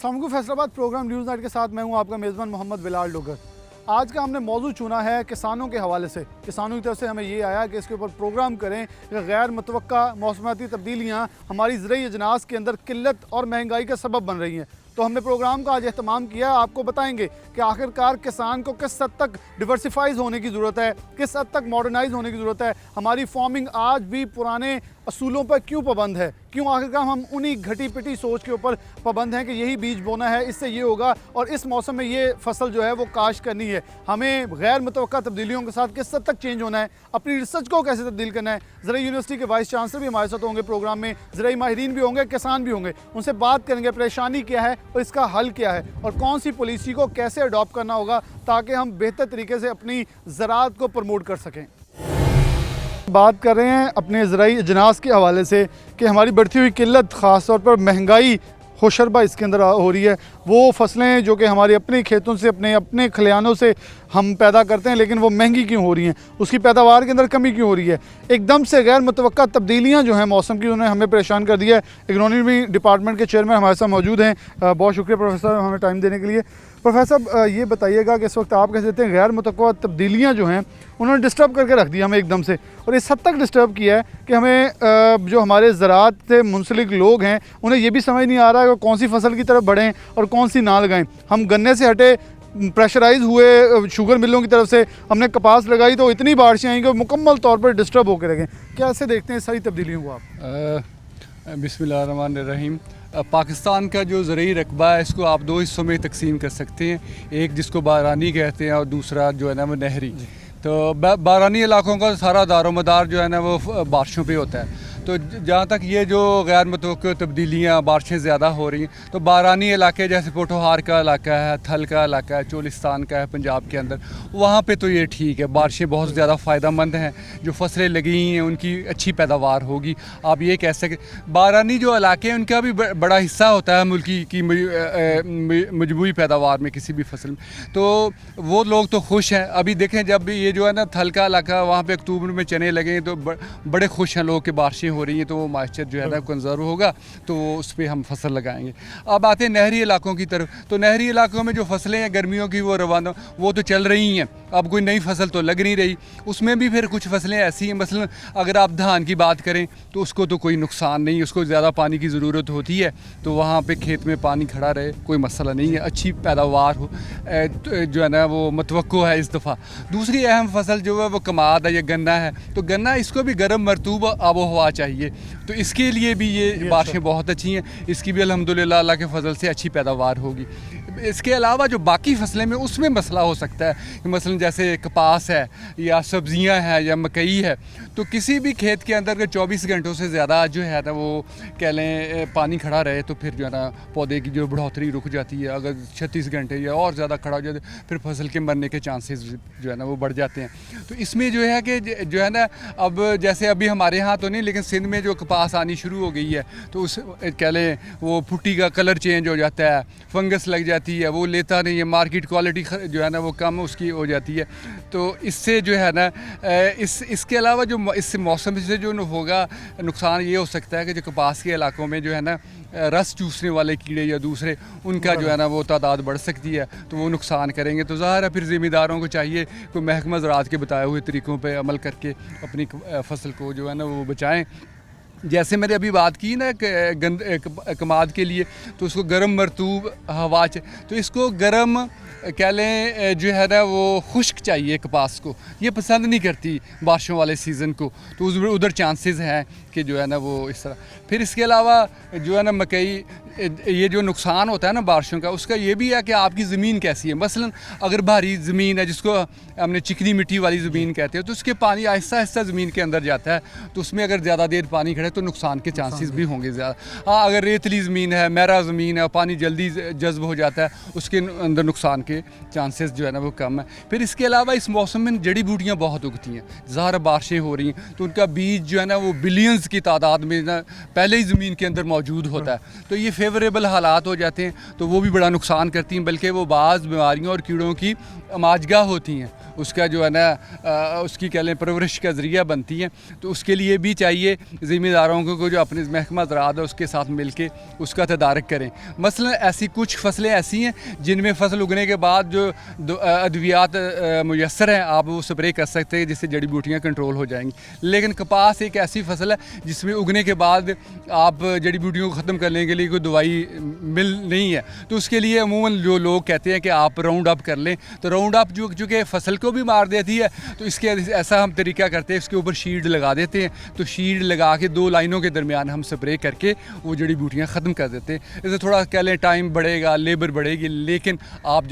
अस्सलाम वालेकुम। Faisalabad programme news night के साथ मैं हूं आपका मेज़बान मोहम्मद बिलाल डोगर। आज का हमने मौजू चुना है किसानों के हवाले से। किसानों की तरफ से हमें ये आया कि इसके ऊपर प्रोग्राम करें कि गैर मुतवक्का मौसमाती तब्दीलियाँ हमारी ज़रूरी अजनास के अंदर किल्लत और महंगाई का सबब बन रही हैं। तो हमने प्रोग्राम का आज एहतमाम किया। आपको बताएंगे कि आखिरकार किसान को किस हद तक डिवर्सिफाइज होने की ज़रूरत है, किस हद तक मॉडर्नाइज होने की ज़रूरत है, हमारी फार्मिंग आज भी पुराने असूलों पर क्यों पाबंद है, क्यों आखिरकार हम उन्हीं घटी पिटी सोच के ऊपर पाबंद हैं कि यही बीज बोना है, इससे ये होगा और इस मौसम में ये फसल जो है वो काश करनी है। हमें गैर मुतवक्का तब्दीलियों के साथ किस हद तक चेंज होना है, अपनी रिसर्च को कैसे तब्दील करना है। ज़राई यूनिवर्सिटी के वाइस चांसलर भी हमारे साथ होंगे प्रोग्राम में, ज़राई माहिरीन भी होंगे, किसान भी होंगे। उनसे बात करेंगे परेशानी क्या है और इसका हल क्या है और कौन सी पॉलिसी को कैसे अडॉप्ट करना होगा ताकि हम बेहतर तरीके से अपनी ज़राअत को प्रमोट कर सकें। बात कर रहे हैं अपने ज़राई अजनास के हवाले से कि हमारी बढ़ती हुई किल्लत, ख़ास तौर पर महंगाई होशरबा इसके अंदर हो रही है। वो फसलें जो कि हमारे अपने खेतों से अपने खलिहानों से हम पैदा करते हैं, लेकिन वो महंगी क्यों हो रही हैं, उसकी पैदावार के अंदर कमी क्यों हो रही है। एकदम से गैर मुतवक्का तब्दीलियाँ जो हैं मौसम की, उन्होंने हमें परेशान कर दिया है। इकोनॉमी डिपार्टमेंट के चेयरमैन हमारे साथ मौजूद हैं। बहुत शुक्रिया प्रोफेसर हमें टाइम देने के लिए। प्रोफेसर ये बताइएगा कि इस वक्त आप कह देते हैं गैर मुतवक्का तब्दीलियाँ जो हैं उन्होंने डिस्टर्ब करके रख दिया हमें एकदम से, और इस हद तक डिस्टर्ब किया है कि हमें जो हमारे ज़राअत से मुंसलिक लोग हैं उन्हें ये भी समझ नहीं आ रहा है कि कौन सी फसल की तरफ बढ़ें और कौन सी ना लगाएं। हम गन्ने से हटे, प्रेशराइज हुए, शुगर मिलों की तरफ से हमने कपास लगाई तो इतनी बारिशें आई कि मुकम्मल तौर पर डिस्टर्ब होकर रखें। कैसे देखते हैं सारी तब्दीलियों को आप? बिस्मिल्लाहिर्रहमानिर्रहीम। पाकिस्तान का जो ज़रूरी रकबा है इसको आप दो हिस्सों में तकसीम कर सकते हैं। एक जिसको बारानी कहते हैं और दूसरा जो है ना वो नहरी। तो बारानी इलाकों का सारा दारोमदार जो है ना वो बारिशों पे होता है। तो जहाँ तक ये जो गैर मुतवक्का तब्दीलियाँ, बारिशें ज़्यादा हो रही हैं, तो बारानी इलाके जैसे पोठोहार का इलाका है, थल का इलाका है, चोलिस्तान का है पंजाब के अंदर, वहाँ पे तो ये ठीक है, बारिशें बहुत ज़्यादा फ़ायदेमंद हैं। जो फसलें लगी हैं उनकी अच्छी पैदावार होगी। आप ये कह सकें बारानी जो इलाके हैं उनका भी बड़ा हिस्सा होता है मुल्की की मजबूरी पैदावार में किसी भी फसल में। तो वो लोग तो खुश हैं। अभी देखें जब ये जो है ना थल का इलाका, वहाँ पर अक्टूबर में चने लगे तो बड़े खुश हैं लोग कि बारिशें हो रही है तो वो मॉइस्चर जो है ना कंजर्व होगा, तो उस पर हम फसल लगाएंगे। अब आते हैं नहरी इलाकों की तरफ। तो नहरी इलाकों में जो फसलें हैं गर्मियों की वो रवाना वो तो चल रही हैं, अब कोई नई फसल तो लग नहीं रही। उसमें भी फिर कुछ फसलें ऐसी हैं, मसलन अगर आप धान की बात करें तो उसको तो कोई नुकसान नहीं, उसको ज़्यादा पानी की ज़रूरत होती है, तो वहाँ पर खेत में पानी खड़ा रहे, कोई मसला नहीं है, अच्छी पैदावार हो, जो है ना वो मुतवक्को है इस दफ़ा। दूसरी अहम फसल जो है वो कमाद है या गन्ना है। तो गन्ना इसको भी गर्म मरतूब आबो हवा चाहिए, तो इसके लिए भी ये बारिशें बहुत अच्छी हैं। इसकी भी अल्हम्दुलिल्लाह अल्लाह के फजल से अच्छी पैदावार होगी। इसके अलावा जो बाकी फसलें में उसमें मसला हो सकता है कि मसलन जैसे कपास है या सब्जियां हैं या मकई है, तो किसी भी खेत के अंदर अगर 24 घंटों से ज़्यादा जो है ना वो कह लें पानी खड़ा रहे तो फिर जो है ना पौधे की जो बढ़ोतरी रुक जाती है। अगर 36 घंटे या और ज़्यादा खड़ा हो जाए फिर फसल के मरने के चांसेस जो है ना वो बढ़ जाते हैं। तो इसमें जो है कि जो है ना अब जैसे अभी हमारे यहाँ तो नहीं, लेकिन सिंध में जो कपास आनी शुरू हो गई है तो उस कह लें वो पुट्टी का कलर चेंज हो जाता है, फंगस लग जाती है, वो लेता नहीं है, मार्केट क्वालिटी जो है ना वो कम उसकी हो जाती है। तो इससे जो है ना इसके अलावा जो इससे मौसम से जो होगा नुकसान ये हो सकता है कि जो कपास के इलाकों में जो है ना रस चूसने वाले कीड़े या दूसरे उनका जो है ना वो तादाद बढ़ सकती है, तो वो नुकसान करेंगे। तो ज़ाहिर है फिर ज़िम्मेदारों को चाहिए कोई महकमा ज़राअत के बताए हुए तरीक़ों पे अमल करके अपनी फसल को जो है ना वो बचाएं। जैसे मैंने अभी बात की ना कमाद के लिए, तो उसको गर्म मरतूब हवा तो इसको गर्म कह लें जो है ना वो खुश्क चाहिए। कपास को ये पसंद नहीं करती बारिशों वाले सीज़न को, तो उधर चांसेस हैं कि जो है ना वो इस तरह। फिर इसके अलावा जो है ना मकई, ये जो नुकसान होता है ना बारिशों का, उसका ये भी है कि आपकी ज़मीन कैसी है। मसलन अगर भारी ज़मीन है जिसको हमने चिकनी मिट्टी वाली ज़मीन कहते हैं, तो उसके पानी आहिस्ता आहिस्ता ज़मीन के अंदर जाता है, तो उसमें अगर ज़्यादा देर पानी खड़े तो नुकसान के चांसेस भी होंगे ज़्यादा। हाँ, अगर रेतली ज़मीन है, महरा ज़मीन है, पानी जल्दी जज्ब हो जाता है, उसके अंदर नुकसान के चांसेस जो है ना वो कम है। फिर इसके अलावा इस मौसम में जड़ी बूटियाँ बहुत उगती हैं, ज़ाहिर बारिशें हो रही हैं, तो उनका बीज जो है ना वो बिलियंस की तादाद में ना पहले ही ज़मीन के अंदर मौजूद होता है, तो ये फेवरेबल हालात हो जाते हैं, तो वो भी बड़ा नुकसान करती हैं। बल्कि वो बाज़ बीमारियों और कीड़ों की अमाजगाह होती हैं, उसका जो है ना उसकी कह लें परवरिश का ज़रिया बनती हैं। तो उसके लिए भी चाहिए ज़िम्मेदारों को जो अपने महकमा ज़राअत है उसके साथ मिल के उसका तदारक करें। मसलन ऐसी कुछ फसलें ऐसी हैं जिनमें फसल उगने के बाद जो अद्वियात मुयस्सर हैं आप वो स्प्रे कर सकते हैं जिससे जड़ी बूटियाँ कंट्रोल हो जाएंगी। लेकिन कपास एक ऐसी फसल है जिसमें उगने के बाद आप जड़ी बूटियों को ख़त्म करने के लिए कोई दवाई मिल नहीं है। तो उसके लिए अमूमन जो लोग कहते हैं कि आप राउंड अप कर लें, तो राउंड अप चूँकि फसल को भी मार देती है तो इसके ऐसा हम तरीका करते हैं, इसके ऊपर शील्ड लगा देते हैं। तो शील्ड लगा के 2 लाइनों के दरमियान हम स्प्रे करके वो जड़ी बूटियाँ ख़त्म कर देते हैं। इससे थोड़ा कह लें टाइम बढ़ेगा, लेबर बढ़ेगी, लेकिन आप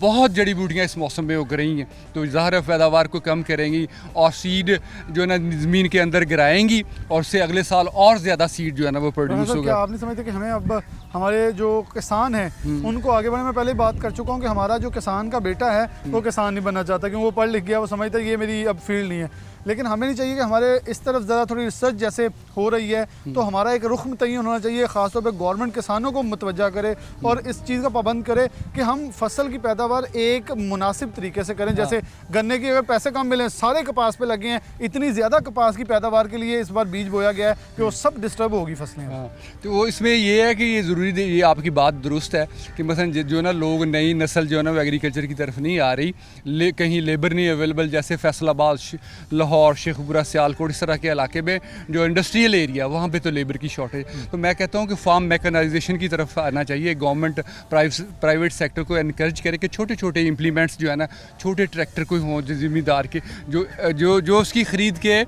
बहुत जड़ी बूटियाँ इस मौसम में उग रही हैं तो ज़ाहिर पैदावार को कम करेंगी और सीड जो है ना ज़मीन के अंदर गिराएंगी और उससे अगले साल और ज़्यादा सीड जो है ना वो प्रोड्यूस होगा। आप नहीं समझते कि हमें अब हमारे जो किसान हैं उनको आगे बढ़ने में पहले ही बात कर चुका हूँ कि हमारा जो किसान का बेटा है वो किसान नहीं बनना चाहता क्योंकि वो पढ़ लिख गया, वो समझता है ये मेरी अब फील्ड नहीं है। लेकिन हमें नहीं चाहिए कि हमारे इस तरफ ज़्यादा थोड़ी रिसर्च जैसे हो रही है तो हमारा एक रुख मुतय्यन होना चाहिए, ख़ासतौर पे गवर्नमेंट किसानों को मुतवज्जा करे और इस चीज़ का पाबंद करे कि हम फसल की पैदावार एक मुनासिब तरीके से करें। जैसे गन्ने की अगर पैसे कम मिलें, सारे कपास पे लगे हैं, इतनी ज़्यादा कपास की पैदावार के लिए इस बार बीज बोया गया है कि वो सब डिस्टर्ब होगी फसलें। तो वो इसमें ये है कि ये ज़रूरी, ये आपकी बात दुरुस्त है कि मसलन जो ना लोग नई नस्ल जो है ना वो एग्रीकल्चर की तरफ नहीं आ रही, कहीं लेबर नहीं अवेलेबल, जैसे फैसलाबाद, लाहौर, शेखपुरा, सियालकोट इस तरह के इलाके में जो इंडस्ट्रियल एरिया वहाँ पे तो लेबर की शॉर्टेज। तो मैं कहता हूँ कि फार्म मैकेनाइजेशन की तरफ आना चाहिए। गवर्नमेंट प्राइवेट सेक्टर को इनकरेज करे कि छोटे छोटे इम्प्लीमेंट्स जो है ना, छोटे ट्रैक्टर कोई हों जो ज़िम्मेदार के जो उसकी ख़रीद के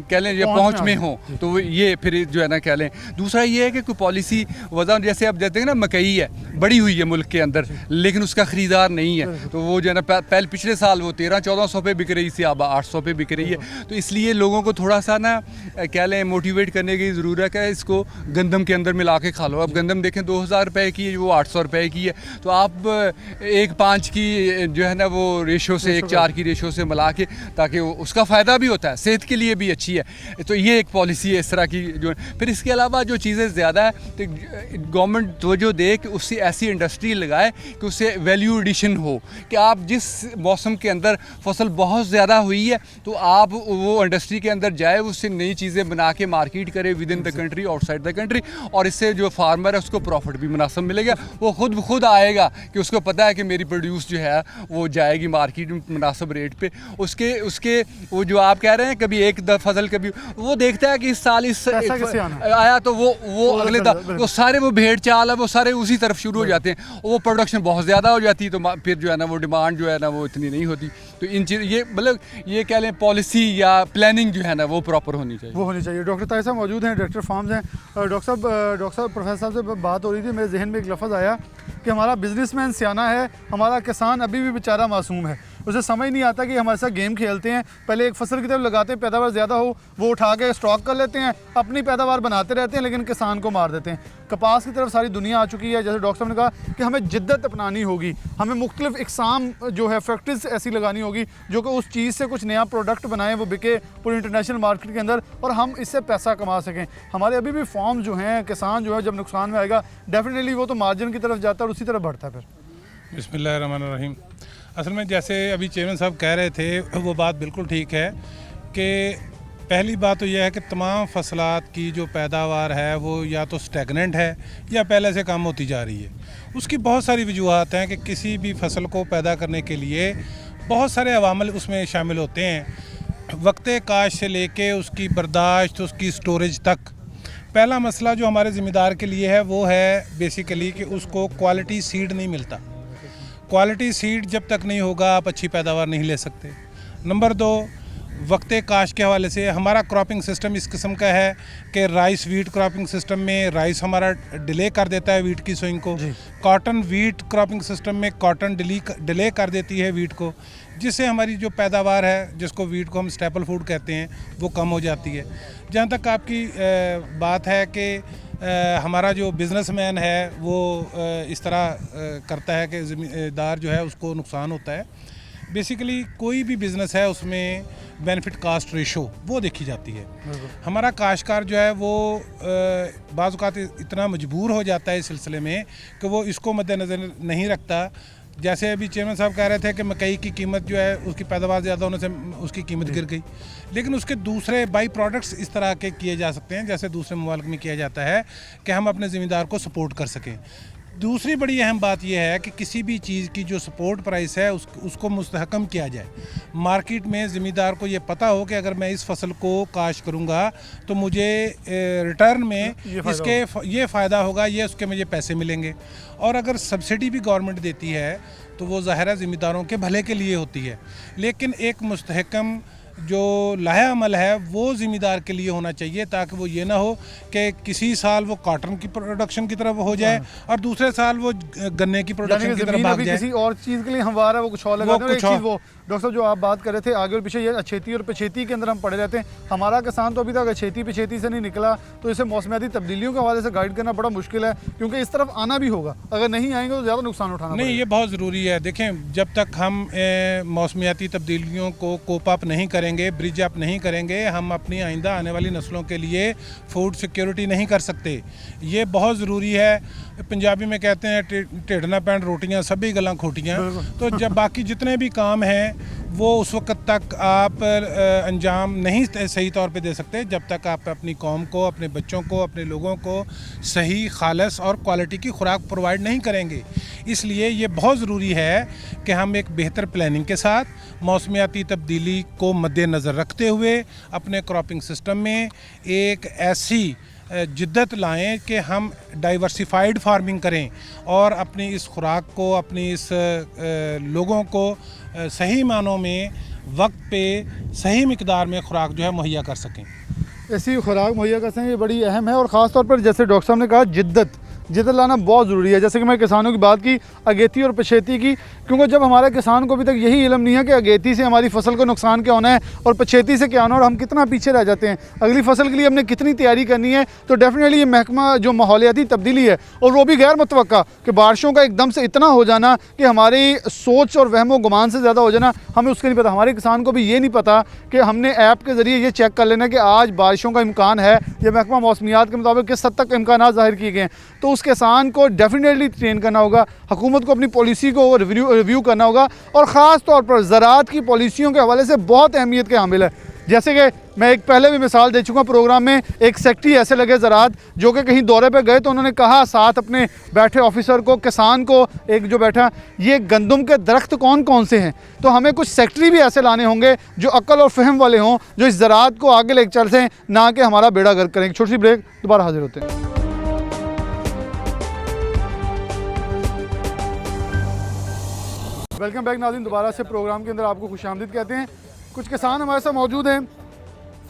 कह लें या पहुँच में हों, तो ये फिर जो है ना कह लें। दूसरा ये है कि कोई पॉलिसी वजह, जैसे अब देते हैं ना मकई है बड़ी हुई है मुल्क के अंदर लेकिन उसका ख़रीदार नहीं है, तो वो जो है ना पहले पिछले साल वो 1300-1400 पे बिक रही थी, अब 800 पे बिक रही है। तो इसलिए लोगों को थोड़ा सा ना कह लें मोटिवेट करने की ज़रूरत है, इसको गंदम के अंदर मिला के खा लो। अब गंदम देखें 2000 रुपये की है, वो 800 रुपये की है, तो आप 1:5 की जो है ना वो रेशो से 1:4 की रेशो से मिला के, ताकि उसका फ़ायदा भी होता है, सेहत के लिए भी अच्छी है। तो ये एक पॉलिसी है इस तरह की जो। फिर इसके अलावा जो चीज़ें ज़्यादा है तो गवर्नमेंट तवज्जो दे कि उससे ऐसी इंडस्ट्री लगाए कि उससे वैल्यू एडिशन हो, कि आप जिस मौसम के अंदर फसल बहुत ज़्यादा हुई है तो आप वो इंडस्ट्री के अंदर जाए, उससे नई चीज़ें बना के मार्केट करे with in the country, outside the country, और इससे जो फार्मर है उसको प्रॉफिट भी मुनासिब मिलेगा। वो खुद आएगा कि उसको पता है कि मेरी प्रोड्यूस जो है वो जाएगी मार्केट में मुनासिब रेट पे। उसके वो जो आप कह रहे हैं कभी एक फसल, कभी वो देखता है कि इस साल आया तो वो अगले वो सारे वो भेड़ चाल है वो सारे उसी तरफ शुरू हो जाते हैं, वो प्रोडक्शन बहुत ज़्यादा हो जाती है, तो फिर जो है ना वो डिमांड जो है ना वो इतनी नहीं होती। तो इन चीज़ ये मतलब ये कह लें पॉलिसी या प्लानिंग जो है ना वो प्रॉपर होनी चाहिए, वो होनी चाहिए। डॉक्टर ताहिर साहब मौजूद हैं, डायरेक्टर फार्म्स हैं। डॉक्टर साहब प्रोफेसर साहब से बात हो रही थी, मेरे जहन में एक लफ्ज़ आया कि हमारा बिजनेसमैन सियाना है, हमारा किसान अभी भी बेचारा मासूम है। उसे समझ नहीं आता कि हमारे साथ गेम खेलते हैं, पहले एक फसल की तरफ लगाते हैं, पैदावार ज़्यादा हो वो उठा के स्टॉक कर लेते हैं, अपनी पैदावार बनाते रहते हैं लेकिन किसान को मार देते हैं। कपास की तरफ सारी दुनिया आ चुकी है, जैसे डॉक्टर साहब ने कहा कि हमें जिद्दत अपनानी होगी, हमें मुख्तलिफ इकसाम जो है फैक्ट्रीज ऐसी लगानी होगी जो कि उस चीज़ से कुछ नया प्रोडक्ट बनाएं, वो बिके पूरी इंटरनेशनल मार्केट के अंदर और हम इससे पैसा कमा सकें। हमारे अभी भी फॉर्म जो हैं, किसान जो है जब नुकसान में आएगा डेफिनेटली वो तो मार्जिन की तरफ जाता है और उसी तरफ बढ़ता है। फिर बिस्मिल्लाहिर्रहमानिर्रहीम। असल में जैसे अभी चेयरमैन साहब कह रहे थे वो बात बिल्कुल ठीक है कि पहली बात तो यह है कि तमाम फसलात की जो पैदावार है वो या तो स्टैगनेंट है या पहले से कम होती जा रही है। उसकी बहुत सारी वजूहात हैं कि किसी भी फसल को पैदा करने के लिए बहुत सारे अवामिल उसमें शामिल होते हैं, वक्ते काश से लेके उसकी बर्दाश्त, उसकी स्टोरेज तक। पहला मसला जो हमारे ज़िम्मेदार के लिए है वो है बेसिकली कि उसको क्वालिटी सीड नहीं मिलता। क्वालिटी सीड जब तक नहीं होगा आप अच्छी पैदावार नहीं ले सकते। नंबर 2, वक्ते काश के हवाले से हमारा क्रॉपिंग सिस्टम इस किस्म का है कि राइस वीट क्रॉपिंग सिस्टम में राइस हमारा डिले कर देता है वीट की सोइंग को, कॉटन वीट क्रॉपिंग सिस्टम में कॉटन डिले कर देती है वीट को, जिससे हमारी जो पैदावार है, जिसको वीट को हम स्टेपल फूड कहते हैं, वो कम हो जाती है। जहाँ तक आपकी बात है कि हमारा जो बिज़नेसमैन है वो इस तरह करता है कि ज़िम्मेदार जो है उसको नुकसान होता है। बेसिकली कोई भी बिज़नेस है उसमें बेनिफिट कास्ट रेशो वो देखी जाती है। हमारा काश्तकार जो है वो बाज़ औक़ात इतना मजबूर हो जाता है इस सिलसिले में कि वो इसको मद्देनज़र नहीं रखता जैसे अभी चेयरमैन साहब कह रहे थे कि मकई की कीमत जो है उसकी पैदावार ज़्यादा होने से उसकी कीमत गिर गई, लेकिन उसके दूसरे बाई प्रोडक्ट्स इस तरह के किए जा सकते हैं जैसे दूसरे ममालिक में किया जाता है कि हम अपने ज़मींदार को सपोर्ट कर सकें। दूसरी बड़ी अहम बात यह है कि किसी भी चीज़ की जो सपोर्ट प्राइस है उसको मुस्तहकम किया जाए। मार्केट में ज़मींदार को ये पता हो कि अगर मैं इस फसल को काश्त करूँगा तो मुझे रिटर्न में ये फ़ायदा होगा, ये उसके मुझे पैसे मिलेंगे। और अगर सब्सिडी भी गवर्नमेंट देती है तो वो ज़ाहिर है ज़मींदारों के भले के लिए होती है, लेकिन एक मुस्तहकम जो लाया अमल है वो ज़िम्मेदार के लिए होना चाहिए, ताकि वो ये ना हो कि किसी साल वो कॉटन की प्रोडक्शन की तरफ हो जाए और दूसरे साल वो गन्ने की प्रोडक्शन की तरफ भाग जाए। किसी और चीज़ के लिए हम वार है वो कुछ और लगा दें। एक चीज़ वो डॉक्टर साहब जो आप बात कर रहे थे आगे और पीछे, ये अछेती और पछेती के अंदर हम पड़े रहते हैं। हमारा किसान तो अभी तक अछेती पछेती से नहीं निकला, तो इसे मौसमियाती तब्दीलियों के हवाले से गाइड करना बड़ा मुश्किल है, क्योंकि इस तरफ आना भी होगा, अगर नहीं आएंगे तो ज़्यादा नुकसान उठाना नहीं, ये बहुत ज़रूरी है। देखें, जब तक हम मौसमियाती तब्दीलियों को कोप अप नहीं करेंगे, ब्रिज अप नहीं करेंगे, हम अपनी आइंदा आने वाली नस्लों के लिए फूड सिक्योरिटी नहीं कर सकते। ये बहुत ज़रूरी है। पंजाबी में कहते हैं ढिड ना पैण रोटियां सभी गल्लां खोटियां। तो जब बाकी जितने भी काम हैं वो उस वक्त तक आप अंजाम नहीं सही तौर पे दे सकते जब तक आप अपनी कौम को, अपने बच्चों को, अपने लोगों को सही, खालस और क्वालिटी की खुराक प्रोवाइड नहीं करेंगे। इसलिए ये बहुत ज़रूरी है कि हम एक बेहतर प्लानिंग के साथ मौसमियाती तब्दीली को मद्देनज़र रखते हुए अपने क्रॉपिंग सिस्टम में एक ऐसी जिद्दत लाएं कि हम डाइवर्सिफाइड फार्मिंग करें और अपनी इस खुराक को, अपनी इस लोगों को सही मानों में वक्त पे सही मिकदार में खुराक जो है मुहैया कर सकें। ऐसी खुराक मुहैया कर सकें, ये बड़ी अहम है। और ख़ास तौर पर जैसे डॉक्टर साहब ने कहा, जिद्दत लाना बहुत ज़रूरी है। जैसे कि मैं किसानों की बात की, अगेती और पछेती की, क्योंकि जब हमारे किसान को अभी तक यही इल्म नहीं है कि अगेती से हमारी फसल को नुकसान क्या होना है और पछेती से क्या होना है और हम कितना पीछे रह जाते हैं, अगली फसल के लिए हमने कितनी तैयारी करनी है, तो डेफिनेटली ये महकमा जो माहौलियाती तब्दीली है और वो भी गैर मुतवक्का कि बारिशों का एकदम से इतना हो जाना कि हमारी सोच और वहमो गुमान से ज़्यादा हो जाना, हमें उसका नहीं पता। हमारे किसान को भी ये नहीं पता कि हमने ऐप के ज़रिए ये चेक कर लेना कि आज बारिशों का इम्कान है, ये महकमा मौसमियात के मुताबिक किस हद तक इम्कान ज़ाहिर किए गए हैं। तो उस किसान को डेफिनेटली ट्रेन करना होगा, हुकूमत को अपनी पॉलिसी को रिव्यू करना होगा और ख़ास तौर पर ज़राअत की पॉलिसियों के हवाले से बहुत अहमियत के हामिल है। जैसे कि मैं एक पहले भी मिसाल दे चुका प्रोग्राम में, एक सेक्रेटरी ऐसे लगे ज़राअत जो कि कहीं दौरे पे गए तो उन्होंने कहा साथ अपने बैठे ऑफिसर को, किसान को एक जो बैठा, ये गंदम के दरख्त कौन कौन से हैं। तो हमें कुछ सेक्रेटरी भी ऐसे लाने होंगे जो अक्ल और फहम वाले हों, जो इस ज़राअत को आगे लेकर चल सकें, ना कि हमारा बेड़ा गर्क करें। छोटी सी ब्रेक, दोबारा हाजिर होते हैं। वेलकम बैक नाज़रीन, दोबारा से प्रोग्राम के अंदर आपको खुशामदीद कहते हैं। कुछ किसान हमारे साथ मौजूद हैं।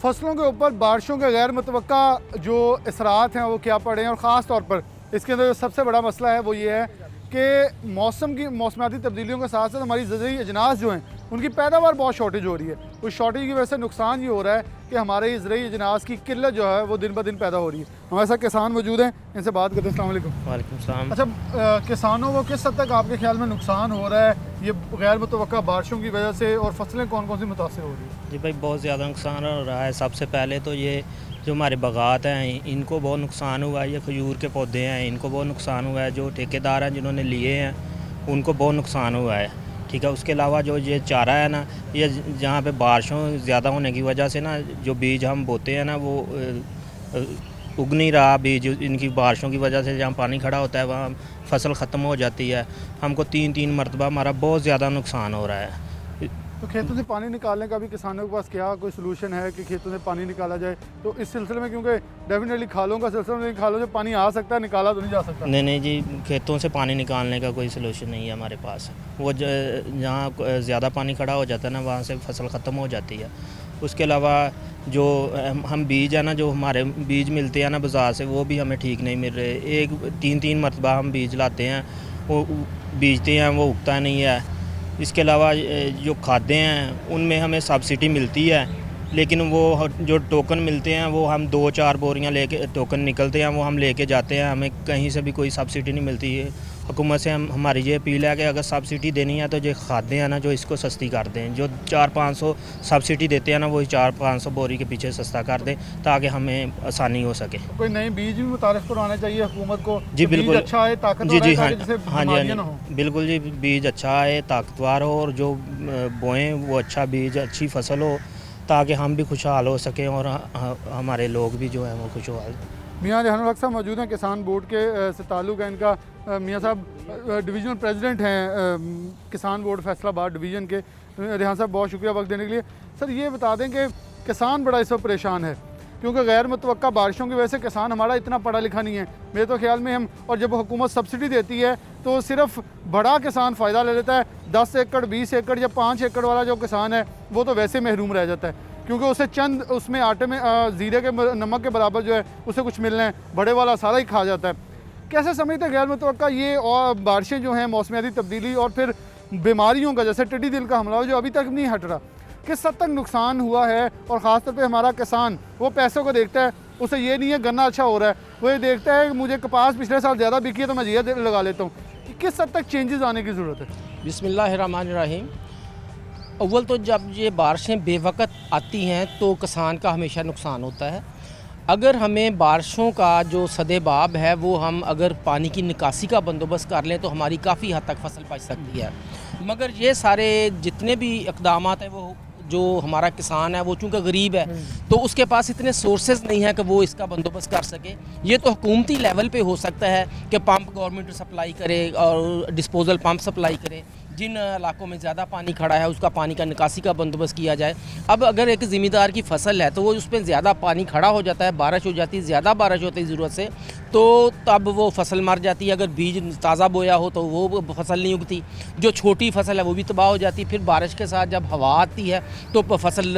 फसलों के ऊपर बारिशों के गैर मुतवक्का जो असरात हैं वो क्या पड़े हैं, और ख़ास तौर पर इसके अंदर जो सबसे बड़ा मसला है वो ये है कि मौसमियाती तब्दीलियों के साथ साथ हमारी ज़रूरी अजनास जो हैं उनकी पैदावार बहुत शॉर्टेज हो रही है। उस शॉर्टेज की वजह से नुकसान ये हो रहा है कि हमारे ज़रूरी अजनास की किल्लत जो है वो दिन ब दिन पैदा हो रही है। हमारे साथ किसान मौजूद हैं, इनसे बात करते हैं। अस्सलाम वालेकुम। वालेकुम सलाम। अच्छा, किसानों को किस हद तक आपके ख्याल में नुकसान हो रहा है ये गैर मुतवक्का बारिशों की वजह से, और फसलें कौन कौन सी मुतासर हो रही है? जी भाई, बहुत ज़्यादा नुकसान हो रहा है। सबसे पहले तो ये जो हमारे बागात हैं इनको बहुत नुकसान हुआ है। ये खजूर के पौधे हैं, इनको बहुत नुकसान हुआ है। जो ठेकेदार हैं जिन्होंने लिए हैं उनको बहुत नुकसान हुआ है, ठीक है। उसके अलावा जो ये चारा है ना, ये जहाँ पे बारिशों ज़्यादा होने की वजह से ना जो बीज हम बोते हैं ना वो उग नहीं रहा बीज। इनकी बारिशों की वजह से जहाँ पानी खड़ा होता है वहाँ फसल ख़त्म हो जाती है। हमको 3 मरतबा हमारा बहुत ज़्यादा नुकसान हो रहा है। तो खेतों से पानी निकालने का भी किसानों के पास क्या कोई सलूशन है कि खेतों से पानी निकाला जाए? तो इस सिलसिले में, क्योंकि डेफिनेटली खालों का सिलसिला नहीं, खालों से पानी आ सकता है, निकाला तो नहीं जा सकता। नहीं जी, खेतों से पानी निकालने का कोई सलूशन नहीं है हमारे पास। वो जहाँ ज़्यादा पानी खड़ा हो जाता है ना वहाँ से फसल ख़त्म हो जाती है। उसके अलावा जो हम बीज है ना, जो हमारे बीज मिलते हैं ना बाज़ार से, वो भी हमें ठीक नहीं मिल रहे। एक 3 मरतबा हम बीज लाते हैं, वो बीजते हैं, वो उगता नहीं है। इसके अलावा जो खादें हैं उनमें हमें सब्सिडी मिलती है, लेकिन वो जो टोकन मिलते हैं वो हम 2-4 बोरियां लेके, टोकन निकलते हैं वो हम लेके जाते हैं, हमें कहीं से भी कोई सब्सिडी नहीं मिलती है। हुकूमत से हमारी ये अपील है कि अगर सब्सिडी देनी है तो जो खादें हैं ना जो इसको सस्ती कर दें, जो 400-500 सब्सिडी देते हैं ना वो 400-500 बोरी के पीछे सस्ता कर दें ताकि हमें आसानी हो सके। कोई नए बीज भी मुतारिफ करवाने चाहिए हुकूमत को जी कि बीज बिल्कुल, अच्छा है, ताकतवर जी जी है, हाँ ताकि जिससे हाँ जी बीमारियां ना हाँ हो। जी बिल्कुल जी, बीज अच्छा है, ताकतवर हो और जो बोएं वो अच्छा बीज, अच्छी फसल हो ताकि हम भी खुशहाल हो सकें और हमारे लोग भी जो हैं वो खुशहाल। मियाँ रेहान हक साहब मौजूद हैं, किसान बोर्ड के से ताल्लुक़ है इनका। मियाँ साहब डिवीज़नल प्रेसिडेंट हैं किसान बोर्ड फैसलाबाद डिवीज़न के। रेहान साहब बहुत शुक्रिया वक्त देने के लिए। सर ये बता दें कि किसान बड़ा इस वक्त परेशान है क्योंकि गैर मुतवक्का बारिशों की वजह से किसान हमारा इतना पढ़ा लिखा नहीं है मेरे तो ख्याल में हम, और जब हुकूमत सब्सिडी देती है तो सिर्फ बड़ा किसान फ़ायदा ले लेता है। 10 एकड़ 20 एकड़ या 5 एकड़ वाला जो किसान है वो तो वैसे महरूम रह जाता है क्योंकि उसे चंद उसमें आटे में ज़ीरे के नमक के बराबर जो है उसे कुछ मिलना है, बड़े वाला सारा ही खा जाता है। कैसे समझते हैं गैर मुतवक्का ये और बारिशें जो हैं, मौसमियाती तब्दीली और फिर बीमारियों का जैसे टिड्डी दिल का हमला जो अभी तक नहीं हट रहा, किस हद तक नुकसान हुआ है? और ख़ासतौर पे हमारा किसान वो पैसों को देखता है, उसे ये नहीं है गन्ना अच्छा हो रहा है, वो ये देखता है कि मुझे कपास पिछले साल ज़्यादा बिकी है तो मैं ये लगा लेता हूँ। किस हद तक चेंजेस आने की ज़रूरत है? बिस्मिल्लाहिर्रहमानिर्रहीम। अव्वल तो जब ये बारिशें बेवक़्त आती हैं तो किसान का हमेशा नुकसान होता है। अगर हमें बारिशों का जो सदेबाब है वो हम अगर पानी की निकासी का बंदोबस्त कर लें तो हमारी काफ़ी हद तक फसल बच सकती है। मगर ये सारे जितने भी इक़दामात हैं वो जो हमारा किसान है वो चूँकि गरीब है तो उसके पास इतने सोर्सेज नहीं है कि वो इसका बंदोबस्त कर सके। ये तो हुकूमती लेवल पे हो सकता है कि पंप गवर्नमेंट सप्लाई करे और डिस्पोजल पंप सप्लाई करे। जिन इलाकों में ज़्यादा पानी खड़ा है उसका पानी का निकासी का बंदोबस्त किया जाए। अब अगर एक ज़मींदार की फसल है तो वो उस पर ज़्यादा पानी खड़ा हो जाता है, बारिश हो जाती है, ज़्यादा बारिश होती है ज़रूरत से, तो तब वो फसल मर जाती है। अगर बीज ताज़ा बोया हो तो वो फसल नहीं उगती, जो छोटी फसल है वो भी तबाह हो जाती है। फिर बारिश के साथ जब हवा आती है तो फसल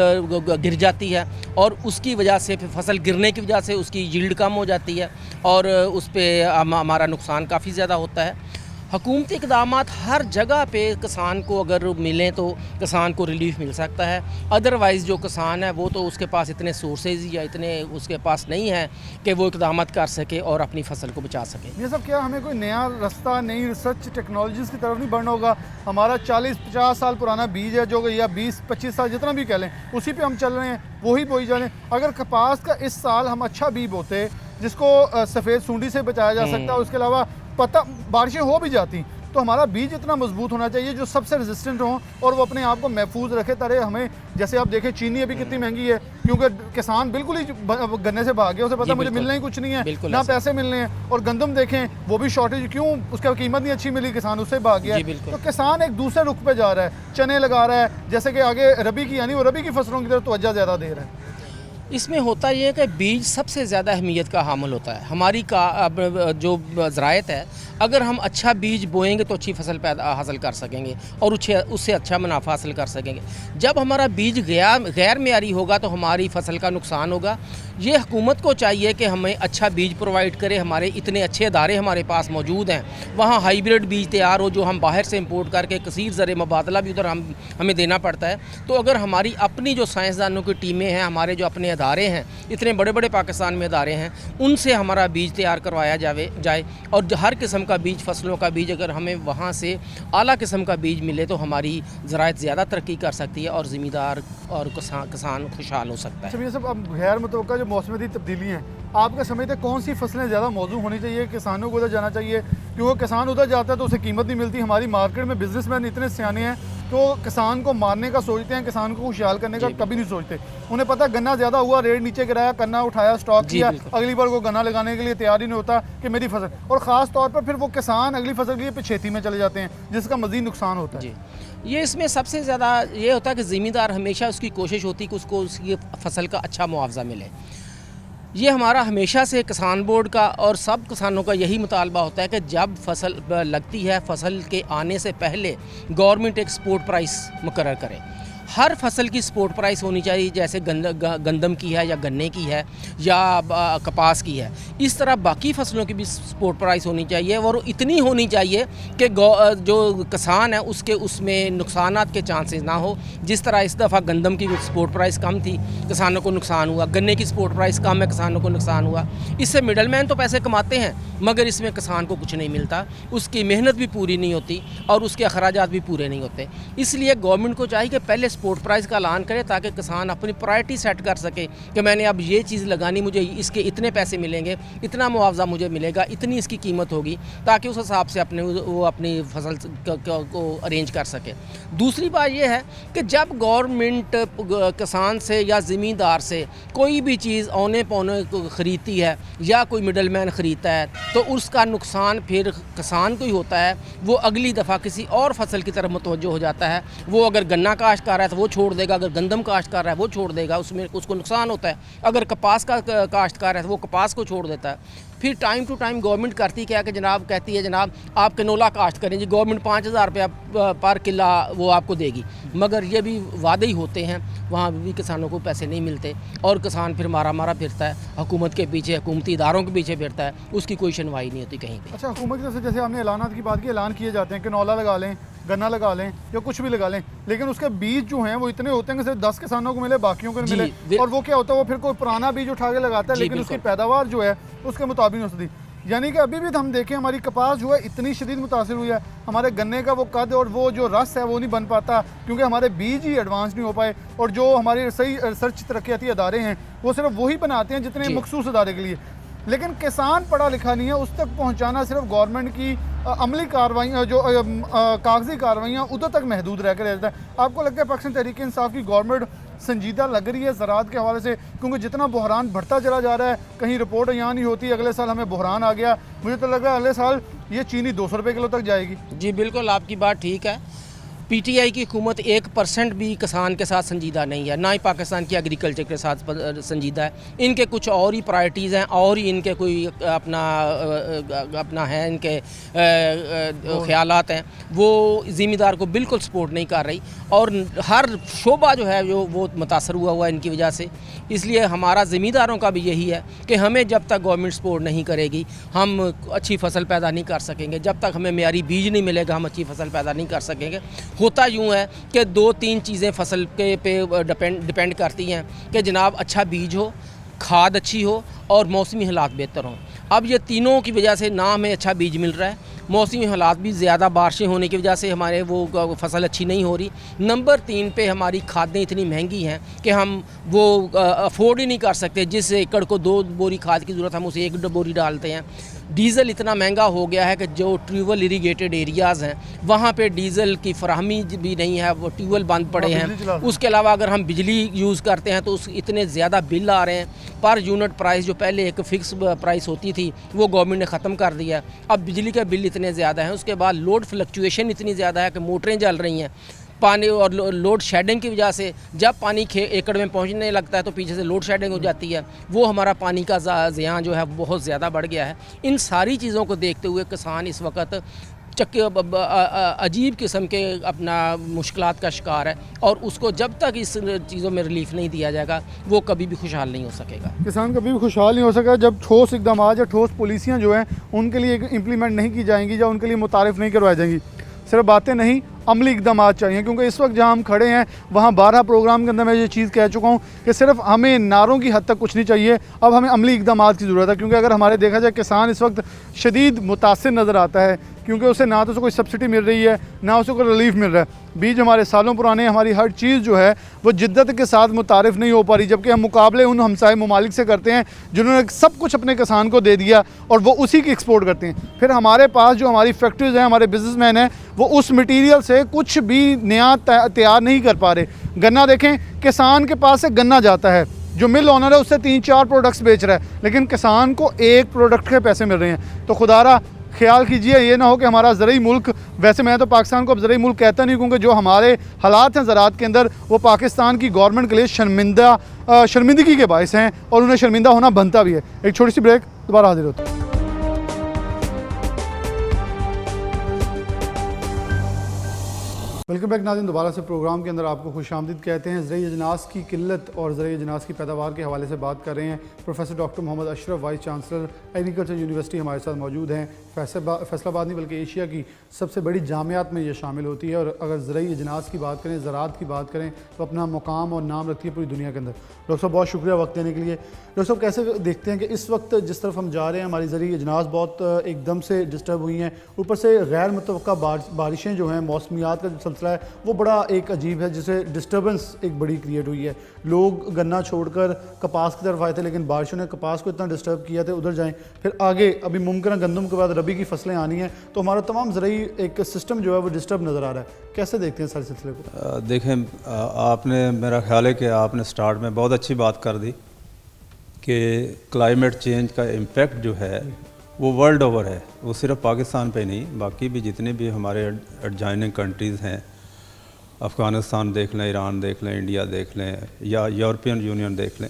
गिर जाती है और उसकी वजह से फिर फसल गिरने की वजह से उसकी यील्ड कम हो जाती है और उस पर हमारा नुकसान काफ़ी ज़्यादा होता है। हुकूमती इक़दामात हर जगह पे किसान को अगर मिलें तो किसान को रिलीफ मिल सकता है। अदरवाइज़ जो किसान है वो तो उसके पास इतने सोर्सेज या इतने उसके पास नहीं है कि वो इक़दामात कर सके और अपनी फसल को बचा सके। ये सब क्या हमें कोई नया रास्ता, नई रिसर्च टेक्नोलॉजीज़ की तरफ नहीं बढ़ना होगा? हमारा 40-50 साल पुराना बीज है जो या 20-25 साल जितना भी कह लें उसी पे हम चल रहे हैं, वही बोई जा रहे हैं। अगर कपास का इस साल हम अच्छा बीज बोते जिसको सफ़ेद सूंडी से बचाया जा सकता है, उसके अलावा पता बारिशें हो भी जाती तो हमारा बीज इतना मजबूत होना चाहिए जो सबसे रेजिस्टेंट हो और वो अपने आप को महफूज रखे। तरह हमें जैसे आप देखें चीनी अभी कितनी महंगी है क्योंकि किसान बिल्कुल ही गन्ने से भाग गया, उसे पता मुझे मिलना ही कुछ नहीं है, ना पैसे मिलने हैं। और गंदम देखें वो भी शॉर्टेज, क्यों? उसका कीमत नहीं अच्छी मिली, किसान उससे भाग गया। तो किसान एक दूसरे रुख पे जा रहा है, चने लगा रहा है जैसे कि आगे रबी की, यानी वो रबी की फसलों की तरफ तवज्जो ज़्यादा दे रहा है। इसमें होता ये है कि बीज सबसे ज़्यादा अहमियत का हामिल होता है। हमारी जो ज़रायत है, अगर हम अच्छा बीज बोएंगे तो अच्छी फसल पैदा हासिल कर सकेंगे और उससे अच्छा मुनाफा हासिल कर सकेंगे। जब हमारा बीज गैर मेयारी होगा तो हमारी फसल का नुकसान होगा। ये हुकूमत को चाहिए कि हमें अच्छा बीज प्रोवाइड करे। हमारे इतने अच्छे अदारे हमारे पास मौजूद हैं, वहाँ हाइब्रिड बीज तैयार हो जो हम बाहर से इम्पोर्ट करके कसीर ज़र मुबादला भी उधर हमें देना पड़ता है। तो अगर हमारी अपनी जो साइंसदानों की टीमें हैं, हमारे जो अपने अदारे हैं, इतने बड़े बड़े पाकिस्तान में अदारे हैं, उनसे हमारा बीज तैयार करवाया जाए और हर किस्म का बीज, फसलों का बीज अगर हमें वहाँ से आला किस्म का बीज मिले तो हमारी ज़रायत ज़्यादा तरक्की कर सकती है और ज़मींदार और किसान खुशहाल हो सकता है। ये सब अब गैर मुतवक्का जो मौसमी तब्दीली हैं, आपका समझते कौन सी फसलें ज़्यादा मौजू होनी चाहिए? किसानों को उधर जाना चाहिए क्योंकि किसान उधर जाता है तो उसे कीमत नहीं मिलती। हमारी मार्केट में बिजनेसमैन इतने सियाने हैं तो किसान को मारने का सोचते हैं, किसान को खुशहाल करने का कभी नहीं सोचते। उन्हें पता गन्ना ज़्यादा हुआ, रेट नीचे गिराया, गन्ना उठाया, स्टॉक किया, अगली बार वो गन्ना लगाने के लिए तैयार ही नहीं होता कि मेरी फसल, और ख़ास तौर पर फिर वो किसान अगली फसल के लिए पिछेती में चले जाते हैं जिसका मज़ीद नुकसान होता है। ये इसमें सबसे ज़्यादा ये होता है कि ज़मींदार हमेशा उसकी कोशिश होती है कि उसको उसकी फसल का अच्छा मुआवजा मिले। ये हमारा हमेशा से किसान बोर्ड का और सब किसानों का यही मुतालबा होता है कि जब फसल लगती है, फसल के आने से पहले गवर्नमेंट एक सपोर्ट प्राइस मुकर्रर करे। हर फसल की स्पोर्ट प्राइस होनी चाहिए, जैसे गंदम की है या गन्ने की है या कपास की है, इस तरह बाकी फसलों की भी स्पोर्ट प्राइस होनी चाहिए और इतनी होनी चाहिए कि जो किसान है उसके उसमें नुकसानात के चांसेस ना हो। जिस तरह इस दफ़ा गंदम की स्पोर्ट प्राइस कम थी, किसानों को नुकसान हुआ, गन्ने की स्पोर्ट प्राइस कम है, किसानों को नुकसान हुआ। इससे मिडल मैन तो पैसे कमाते हैं मगर इसमें किसान को कुछ नहीं मिलता, उसकी मेहनत भी पूरी नहीं होती और उसके अखराजात भी पूरे नहीं होते। इसलिए गवर्नमेंट को चाहिए कि पहले स्पोर्ट प्राइस का ऐलान करे ताकि किसान अपनी प्रायोरिटी सेट कर सके कि मैंने अब ये चीज़ लगानी, मुझे इसके इतने पैसे मिलेंगे, इतना मुआवजा मुझे मिलेगा, इतनी इसकी कीमत होगी, ताकि उस हिसाब से वो अपनी फसल को अरेंज कर सके। दूसरी बात यह है कि जब गवर्नमेंट किसान से या ज़मींदार से कोई भी चीज़ औने पौने ख़रीदती है या कोई मिडल मैन ख़रीदता है तो उसका नुकसान फिर किसान को ही होता है। वो अगली दफ़ा किसी और फसल की तरफ मुतवज्जो हो जाता है। वो अगर गन्ना काश्त कर रहा है तो वो छोड़ देगा, अगर गंदम काश्त कर रहा है वो छोड़ देगा, उसमें उसको नुकसान होता है। अगर कपास का काश्त कर रहा है तो वो कपास को छोड़ देता है। फिर टाइम टू टाइम गवर्नमेंट करती क्या कि जनाब कहती है जनाब आप कनोला काश्त करें जी, गवर्नमेंट 5,000 रुपया पर किला वो आपको देगी, मगर ये भी वादे ही होते हैं, वहाँ भी किसानों को पैसे नहीं मिलते और किसान फिर मारा फिरता है, हुकूमत के पीछे, हुकूमती इदारों के पीछे फिरता है, उसकी कोई सुनवाई नहीं होती कहीं पे। अच्छा, हुकूमत की तरफ से जैसे आपने ऐलानात की बात की, ऐलान किए जाते हैं कि कनौला लगा लें, गन्ना लगा लें या कुछ भी लगा लें, लेकिन उसके बीज जो हैं वो इतने होते हैं कि सिर्फ 10 किसानों को मिले, बाकियों को नहीं मिले। और वो क्या होता है, वो फिर कोई पुराना बीज उठा के लगाता है लेकिन उसकी पैदावार जो है उसके मुताबिक नहीं हो सकती। यानी कि अभी भी हम देखें हमारी कपास जो है इतनी शदीद मुतासिर हुई है, हमारे गन्ने का वो कद और वो जो रस है वो नहीं बन पाता क्योंकि हमारे बीज ही एडवांस नहीं हो पाए। और जो हमारे सही रिसर्च तरक्याती अदारे हैं वो सिर्फ वही बनाते हैं जितने मखसूस अदारे के लिए, लेकिन किसान पढ़ा लिखा नहीं है, उस तक पहुंचाना सिर्फ गवर्नमेंट की अमली कार्रवाइयाँ जो कागजी कार्रवाइयाँ उधर तक महदूद रह कर रहता है। आपको लगता है पाकिस्तान तहरीक इंसाफ की गवर्नमेंट संजीदा लग रही है ज़राअत के हवाले से? क्योंकि जितना बहरान बढ़ता चला जा रहा है, कहीं रिपोर्ट यहाँ नहीं होती, अगले साल हमें बहरान आ गया, मुझे तो लग रहा है अगले साल ये चीनी 200 रुपये किलो तक जाएगी। जी बिल्कुल, आपकी बात ठीक है। पीटीआई की हुकूमत 1% भी किसान के साथ संजीदा नहीं है, ना ही पाकिस्तान की एग्रीकल्चर के साथ संजीदा है। इनके कुछ और ही प्रायोरिटीज़ हैं और ही इनके कोई अपना है, इनके ख्यालात हैं, वो ज़िम्मेदार को बिल्कुल सपोर्ट नहीं कर रही और हर शोबा जो है वो मुतासर हुआ इनकी वजह से। इसलिए हमारा ज़िम्मेदारों का भी यही है कि हमें जब तक गवर्नमेंट सपोर्ट नहीं करेगी हम अच्छी फसल पैदा नहीं कर सकेंगे, जब तक हमें मेयारी बीज नहीं मिलेगा हम अच्छी फसल पैदा नहीं कर सकेंगे। होता यूँ है कि 2-3 चीज़ें फसल के पे डिपेंड करती हैं कि जनाब अच्छा बीज हो, खाद अच्छी हो और मौसमी हालात बेहतर हों। अब ये तीनों की वजह से ना हमें अच्छा बीज मिल रहा है, मौसमी हालात भी ज़्यादा बारिशें होने की वजह से हमारे वो फसल अच्छी नहीं हो रही। नंबर 3 पे हमारी खादें इतनी महंगी हैं कि हम वो अफोर्ड ही नहीं कर सकते। जिस एकड़ को 2 बोरी खाद की ज़रूरत हम उसे 1 बोरी डालते हैं। डीज़ल इतना महंगा हो गया है कि जो ट्यूबवेल इरीगेटेड एरियाज़ हैं वहाँ पे डीज़ल की फराहमी भी नहीं है, वो ट्यूबवेल बंद पड़े हैं। उसके अलावा अगर हम बिजली यूज़ करते हैं तो उस इतने ज़्यादा बिल आ रहे हैं। पर यूनिट प्राइस जो पहले एक फ़िक्स प्राइस होती थी वो गवर्नमेंट ने ख़त्म कर दिया है। अब बिजली के बिल इतने ज़्यादा हैं, उसके बाद लोड फ्लक्चुएशन इतनी ज़्यादा है कि मोटरें जल रही हैं पानी और लोड शेडिंग की वजह से। जब पानी एकड़ में पहुंचने लगता है तो पीछे से लोड शेडिंग हो जाती है, वो हमारा पानी का ज़ियाँ जो है बहुत ज़्यादा बढ़ गया है। इन सारी चीज़ों को देखते हुए किसान इस वक्त अजीब किस्म के अपना मुश्किलात का शिकार है और उसको जब तक इस चीज़ों में रिलीफ नहीं दिया जाएगा वो कभी भी खुशहाल नहीं हो सकेगा। किसान कभी भी खुशहाल नहीं हो सकेगा जब ठोस इकदाम या ठोस पॉलिसियाँ जो हैं उनके लिए इम्प्लीमेंट नहीं की जाएंगी या उनके लिए मुतारिफ नहीं करवाई जाएंगी। सिर्फ बातें नहीं, अमली इकदाम चाहिए, क्योंकि इस वक्त जहाँ हम खड़े हैं वहाँ 12 प्रोग्राम के अंदर मैं ये चीज़ कह चुका हूँ कि सिर्फ हमें नारों की हद तक कुछ नहीं चाहिए, अब हमें अमली इकदाम की ज़रूरत है। क्योंकि अगर हमारे देखा जाए किसान इस वक्त शदीद मुतासिर नज़र आता है क्योंकि उसे ना तो उसे कोई सब्सिडी मिल रही है ना उसे कोई रिलीफ मिल रहा है। बीज हमारे सालों पुराने, हमारी हर चीज़ जो है वो जिद्दत के साथ मुतारिफ नहीं हो पा रही, जबकि हम मुकाबले उन हमसाए ममालिक से करते हैं जिन्होंने सब कुछ अपने किसान को दे दिया और वो उसी की एक्सपोर्ट करते हैं। फिर हमारे पास जो हमारी फैक्ट्रीज़ हैं, हमारे बिजनेसमैन हैं, वो उस मटीरियल से कुछ भी नया तैयार नहीं कर पा रहे। गन्ना देखें, किसान के पास से गन्ना जाता है, जो मिल ओनर है उससे 3-4 प्रोडक्ट्स बेच रहा है, लेकिन किसान को एक प्रोडक्ट के पैसे मिल रहे हैं। तो खुदारा ख्याल कीजिए ये ना हो कि हमारा ज़रूरी मुल्क, वैसे मैं तो पाकिस्तान को अब ज़रूरी मुल्क कहता नहीं क्योंकि जो हमारे हालात हैं ज़राअत के अंदर वो पाकिस्तान की गवर्नमेंट के लिए शर्मिंदगी के बायस हैं और उन्हें शर्मिंदा होना बनता भी है। एक छोटी सी ब्रेक, दोबारा हाजिर होते हैं। वेलकम बैक नाज़रीन, दोबारा से प्रोग्राम के अंदर आपको खुशामदीद कहते हैं। ज़रई अजनास की किल्लत और ज़रई अजनास की पैदावार के हवाले से बात कर रहे हैं। Professor doctor Mohammad Ashraf, vice chancellor agriculture university, हमारे साथ मौजूद हैं। फैसलाबाद नहीं बल्कि एशिया की सबसे बड़ी जामियात में ये शामिल होती है। और अगर ज़रई अजनास की बात करें, ज़राअत की बात करें, तो अपना मुकाम और नाम रखती है पूरी दुनिया के अंदर। डॉक्टर साहब, बहुत शुक्रिया वक्त देने के लिए। डॉक्टर साहब, कैसे देखते हैं कि इस वक्त जिस तरफ हम जा रहे हैं, हमारी ज़रई अजनास बहुत एकदम से डिस्टर्ब हुई हैं, ऊपर से गैर मुतवक्का बारिशें जो हैं, मौसमियात का जो सिलसिला है वो बड़ा एक अजीब है, जिससे डिस्टर्बेंस एक बड़ी क्रिएट हुई है। लोग गन्ना छोड़कर कपास की तरफ आए थे, लेकिन बारिशों ने कपास को इतना डिस्टर्ब किया था, उधर जाएं। फिर आगे अभी मुमकिन गंदम के बाद रबी की फसलें आनी हैं, तो हमारा तमाम ज़रई एक सिस्टम जो है वो डिस्टर्ब नज़र आ रहा है। कैसे देखते हैं सारे सिलसिले को? देखें, आपने, मेरा ख्याल है कि आपने स्टार्ट में बहुत अच्छी बात कर दी कि क्लाइमेट चेंज का इम्पेक्ट जो है वो वर्ल्ड ओवर है। वो सिर्फ पाकिस्तान पे नहीं, बाकी भी जितने भी हमारे एडजॉइनिंग कंट्रीज़ हैं, अफ़गानिस्तान देख लें, ईरान देख लें, इंडिया देख लें या यूरोपियन यूनियन देख लें,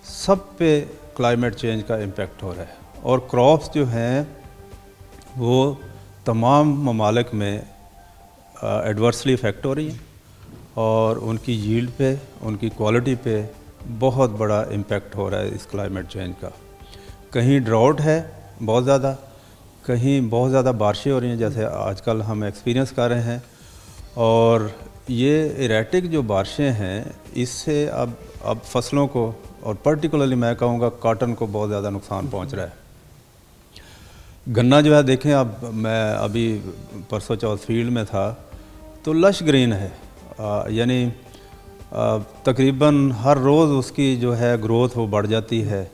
सब पे क्लाइमेट चेंज का इम्पेक्ट हो रहा है। और क्रॉप्स जो हैं वो तमाम ममालिक में एडवर्सली इफ़ेक्ट हो रही हैं और उनकी यील्ड पे, उनकी क्वालिटी पे बहुत बड़ा इम्पेक्ट हो रहा है इस क्लाइमेट चेंज का। कहीं ड्राउट है बहुत ज़्यादा, कहीं बहुत ज़्यादा बारिशें हो रही हैं, जैसे आजकल हम एक्सपीरियंस कर रहे हैं। और ये इरेटिक जो बारिशें हैं, इससे अब फसलों को, और पर्टिकुलरली मैं कहूँगा कॉटन को बहुत ज़्यादा नुकसान पहुँच रहा है। गन्ना जो है, देखें, अब मैं अभी परसों चौथ फील्ड में था तो लश ग्रीन है, यानी तकरीबन हर रोज़ उसकी जो है ग्रोथ वो बढ़ जाती है।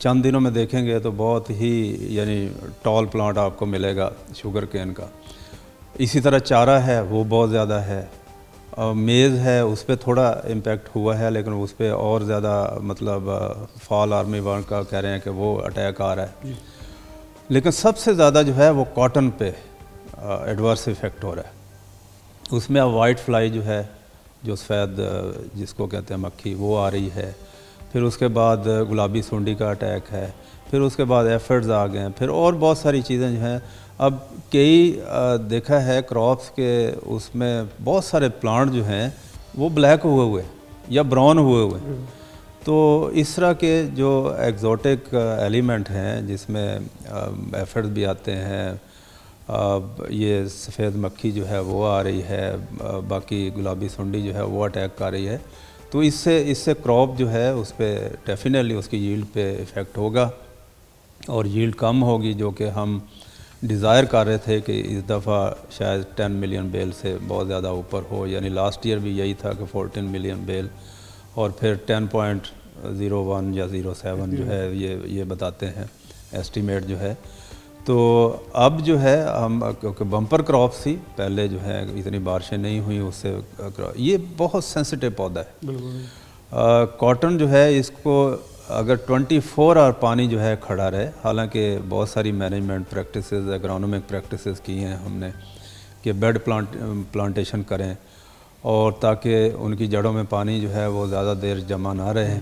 चंद दिनों में देखेंगे तो बहुत ही यानी टॉल प्लांट आपको मिलेगा शुगर केन का। इसी तरह चारा है वो बहुत ज़्यादा है। मेज़ है, उस पर थोड़ा इम्पेक्ट हुआ है, लेकिन उस पर और ज़्यादा मतलब फॉल आर्मी वर्क का कह रहे हैं कि वो अटैक आ रहा है। लेकिन सबसे ज़्यादा जो है वो कॉटन पे एडवर्स इफ़ेक्ट हो रहा है। उसमें अब वाइट फ्लाई जो है, जो सफ़ेद जिसको कहते हैं मक्खी, वो आ रही है। फिर उसके बाद गुलाबी सुंडी का अटैक है। फिर उसके बाद एफर्ड्स आ गए हैं। फिर और बहुत सारी चीज़ें जो हैं। अब कई देखा है क्रॉप्स के, उसमें बहुत सारे प्लांट जो हैं वो ब्लैक हुए हुए या ब्राउन हुए हुए। तो इस तरह के जो एक्जोटिक एलिमेंट हैं, जिसमें एफर्ड्स भी आते हैं, ये सफ़ेद मक्खी जो है वो आ रही है, बाकी गुलाबी सुंडी जो है वो अटैक कर रही है। तो इससे क्रॉप जो है उस पर डेफिनेटली उसकी यील्ड पे इफ़ेक्ट होगा और यील्ड कम होगी, जो कि हम डिज़ायर कर रहे थे कि इस दफ़ा शायद 10 मिलियन बेल से बहुत ज़्यादा ऊपर हो। यानी लास्ट ईयर भी यही था कि 14 मिलियन बेल, और फिर 10.01 या 07 जो है ये बताते हैं एस्टीमेट जो है। तो अब जो है हम, क्योंकि बम्पर क्रॉप्स थी पहले, जो है इतनी बारिशें नहीं हुई, उससे ये बहुत सेंसिटिव पौधा है। कॉटन जो है, इसको अगर 24 आवर पानी जो है खड़ा रहे, हालांकि बहुत सारी मैनेजमेंट प्रैक्टिसेस, एग्रोनॉमिक प्रैक्टिसेस की हैं हमने कि बेड प्लांटेशन करें, और ताकि उनकी जड़ों में पानी जो है वो ज़्यादा देर जमा ना रहे।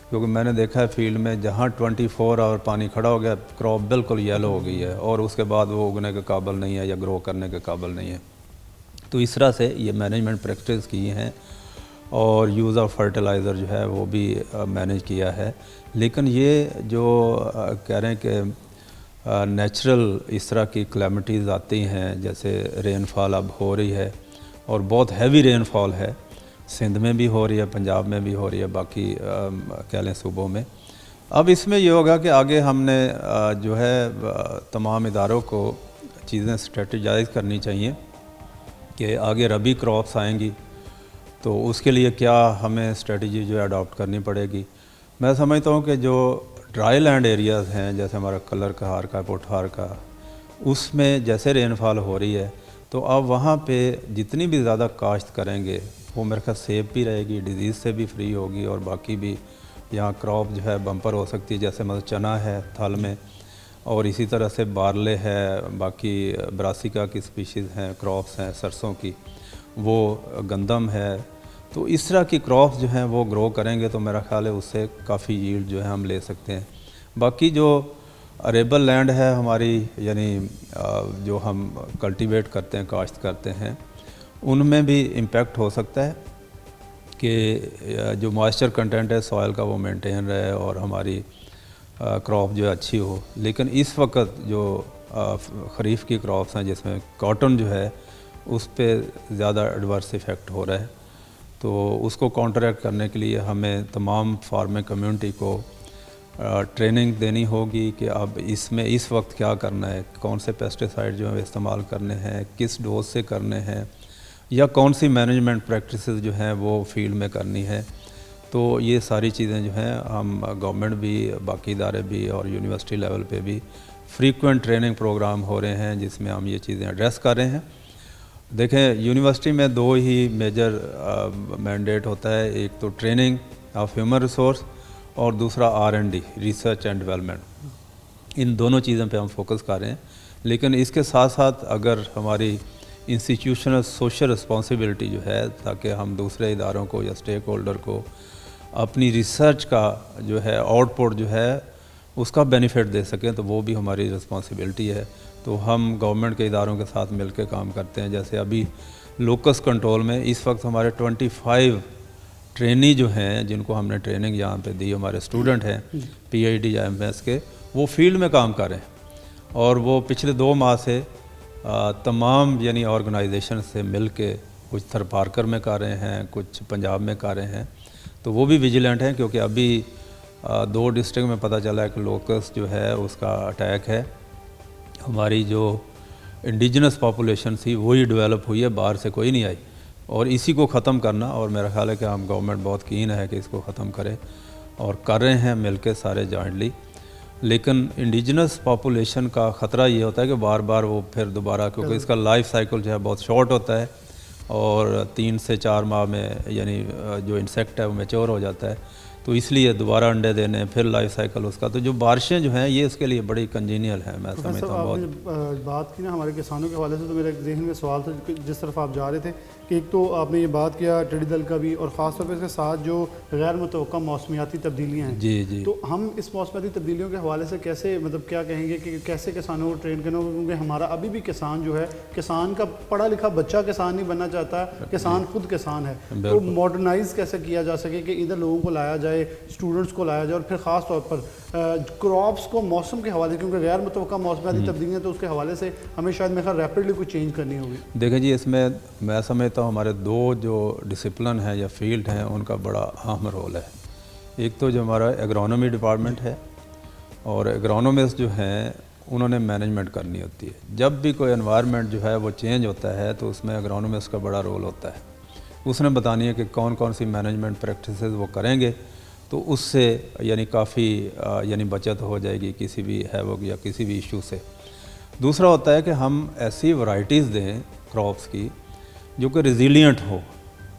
क्योंकि मैंने देखा है फील्ड में जहाँ 24 आवर पानी खड़ा हो गया, क्रॉप बिल्कुल येलो हो गई है और उसके बाद वो उगने के काबिल नहीं है या ग्रो करने के काबिल नहीं है। तो इस तरह से ये मैनेजमेंट प्रैक्टिस की हैं और यूज़ ऑफ फर्टिलाइज़र जो है वो भी मैनेज किया है। लेकिन ये जो कह रहे हैं कि नेचुरल इस तरह की क्लैमिटीज़ आती हैं, जैसे रेनफॉल अब हो रही है और बहुत हैवी रेनफॉल है, सिंध में भी हो रही है, पंजाब में भी हो रही है, बाकी कह लें सूबों में। अब इसमें ये होगा कि आगे हमने जो है तमाम इदारों को चीज़ें स्ट्रेटजाइज करनी चाहिए कि आगे रबी क्रॉप्स आएंगी, तो उसके लिए क्या हमें स्ट्रेटजी जो है अडॉप्ट करनी पड़ेगी। मैं समझता हूँ कि जो ड्राई लैंड एरियाज़ हैं, जैसे हमारा कलर कहार का, पोठार का, उसमें जैसे रेनफॉल हो रही है, तो अब वहाँ पे जितनी भी ज़्यादा काश्त करेंगे वो मेरे ख्याल सेफ भी रहेगी, डिज़ीज़ से भी फ्री होगी, और बाकी भी यहाँ क्रॉप जो है बम्पर हो सकती है। जैसे मतलब चना है थल में, और इसी तरह से बारले है, बाकी ब्रासिका की स्पीशीज़ हैं, क्रॉप्स हैं सरसों की, वो गंदम है। तो इस तरह की क्रॉप्स जो हैं वो ग्रो करेंगे तो मेरा ख्याल है उससे काफ़ी यील्ड जो है हम ले सकते हैं। बाकी जो अरेबल लैंड है हमारी, यानी जो हम कल्टीवेट करते हैं, काश्त करते हैं, उनमें भी इम्पेक्ट हो सकता है कि जो मॉइस्चर कंटेंट है सॉइल का वो मेंटेन रहे और हमारी क्रॉप जो है अच्छी हो। लेकिन इस वक्त जो ख़रीफ़ की क्रॉप्स हैं जिसमें कॉटन जो है उस पर ज़्यादा एडवर्स इफ़ेक्ट हो रहा है, तो उसको काउंटरैक्ट करने के लिए हमें तमाम फार्मिंग कम्युनिटी को ट्रेनिंग देनी होगी कि अब इसमें इस वक्त क्या करना है, कौन से पेस्टिसाइड जो है इस्तेमाल करने हैं, किस डोज से करने हैं, या कौन सी मैनेजमेंट प्रैक्टिसेस जो हैं वो फील्ड में करनी है। तो ये सारी चीज़ें जो हैं हम गवर्नमेंट भी, बाकी इदारे भी और यूनिवर्सिटी लेवल पे भी फ्रीक्वेंट ट्रेनिंग प्रोग्राम हो रहे हैं जिसमें हम ये चीज़ें एड्रेस कर रहे हैं। देखें, यूनिवर्सिटी में दो ही मेजर मैंडेट होता है, एक तो ट्रेनिंग ऑफ ह्यूमन रिसोर्स और दूसरा R&D, रिसर्च एंड डेवलपमेंट। इन दोनों चीज़ों पे हम फोकस कर रहे हैं। लेकिन इसके साथ साथ अगर हमारी इंस्टीट्यूशनल सोशल रिस्पॉन्सिबिलिटी जो है, ताकि हम दूसरे इदारों को या स्टेक होल्डर को अपनी रिसर्च का जो है आउटपुट जो है उसका बेनिफिट दे सकें, तो वो भी हमारी रिस्पॉन्सिबिलिटी है। तो हम गवर्नमेंट के इदारों के साथ मिलकर काम करते हैं। जैसे अभी लोकस कंट्रोल में इस वक्त हमारे 25 ट्रेनी जो हैं जिनको हमने ट्रेनिंग यहाँ पे दी, हमारे स्टूडेंट हैं PhD या MS के, वो फील्ड में काम कर रहे हैं और वो पिछले 2 माह से तमाम यानी ऑर्गेनाइजेशन से मिल के कुछ थरपारकर में कर रहे हैं, कुछ पंजाब में कर रहे हैं। तो वो भी विजिलेंट हैं क्योंकि अभी 2 डिस्ट्रिक्ट में पता चला है कि लोकस जो है उसका अटैक है। हमारी जो इंडिजिनस पॉपुलेशन थी वही डेवलप हुई है, बाहर से कोई नहीं आई, और इसी को ख़त्म करना, और मेरा ख्याल है कि हम गवर्नमेंट बहुत कीन है कि इसको ख़त्म करे और कर रहे हैं मिलके सारे जॉइंटली। लेकिन इंडिजिनस पॉपुलेशन का ख़तरा ये होता है कि बार बार वो फिर दोबारा, क्योंकि इसका लाइफ साइकिल जो है बहुत शॉर्ट होता है और 3 से 4 माह में यानी जो इंसेक्ट है वो मैच्योर हो जाता है, तो इसलिए दोबारा अंडे देने, फिर लाइफ साइकिल उसका। तो जो बारिशें जो हैं ये इसके लिए बड़ी कंजीनियल है, मैं समझता हूँ। बहुत बात की ना हमारे किसानों के हवाले से, तो मेरे जहन में सवाल था जिस तरफ आप जा रहे थे कि एक तो आपने ये बात किया टिड्डी दल का भी, और ख़ास तौर पर इसके साथ जो गैर मुतवक्का मौसमियाती तब्दीलियाँ हैं। जी जी। तो हम इस मौसमियाती तब्दीलियों के हवाले से कैसे, मतलब क्या कहेंगे कि कैसे किसानों को ट्रेन करना होगा, क्योंकि हमारा अभी भी किसान जो है, किसान का पढ़ा लिखा बच्चा किसान नहीं बनना चाहता, किसान खुद किसान है। तो मॉडर्नाइज कैसे किया जा सके कि इधर लोगों को लाया जाए, स्टूडेंट्स को लाया जाए, और फिर ख़ास तौर पर क्रॉप्स को मौसम के हवाले, क्योंकि गैर मुतवक्का मौसमियाती तब्दीलियाँ, तो उसके हवाले से हमें शायद मेरे ख्याल रैपिडली कुछ चेंज करनी होगी। देखिए जी, इसमें मैं समझता हूँ हमारे 2 जो डिसिप्लिन है या फील्ड हैं उनका बड़ा अहम रोल है। एक तो जो हमारा एग्रोनॉमी डिपार्टमेंट है, और एग्रोनॉमिस्ट जो हैं उन्होंने मैनेजमेंट करनी होती है। जब भी कोई एनवायरनमेंट जो है वो चेंज होता है तो उसमें एग्रोनॉमिस्ट का बड़ा रोल होता है। उसने बतानी है कि कौन कौन सी मैनेजमेंट प्रैक्टिसेस वो करेंगे, तो उससे यानी काफ़ी यानी बचत हो जाएगी किसी भी हैवक या किसी भी इशू से। दूसरा होता है कि हम ऐसी वैरायटीज़ दें क्रॉप्स की जो कि रिजिलियंट हो।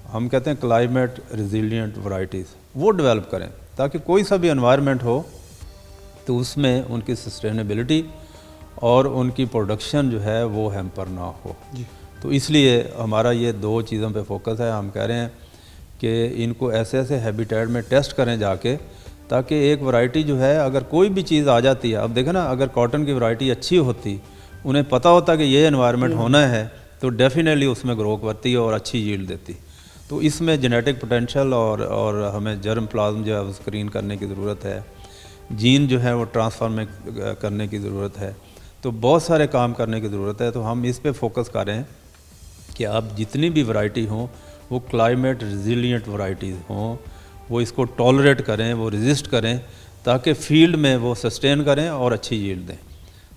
हम कहते हैं क्लाइमेट रिजिलियंट वैरायटीज़ वो डेवलप करें, ताकि कोई सा भी एनवायरनमेंट हो तो उसमें उनकी सस्टेनेबिलिटी और उनकी प्रोडक्शन जो है वो हैम्पर ना हो। तो इसलिए हमारा ये 2 चीज़ों पे फोकस है। हम कह रहे हैं कि इनको ऐसे ऐसे हैबिटेट में टेस्ट करें जाके, ताकि एक वैरायटी जो है अगर कोई भी चीज़ आ जाती है, अब देखें ना, अगर कॉटन की वैरायटी अच्छी होती, उन्हें पता होता कि ये एनवायरनमेंट होना है, तो डेफिनेटली उसमें ग्रो करती और अच्छी यील्ड देती। तो इसमें जेनेटिक पोटेंशियल और हमें जर्म प्लाज्म जो है वो स्क्रीन करने की ज़रूरत है, जीन जो है वो ट्रांसफॉर्म करने की ज़रूरत है, तो बहुत सारे काम करने की ज़रूरत है। तो हम इस पे फोकस कर रहे हैं कि आप जितनी भी वैरायटी हों वो क्लाइमेट रिजिलियंट वैरायटीज़ हों, वो इसको टॉलरेट करें, वो रेजिस्ट करें, ताकि फील्ड में वो सस्टेन करें और अच्छी यील्ड दें।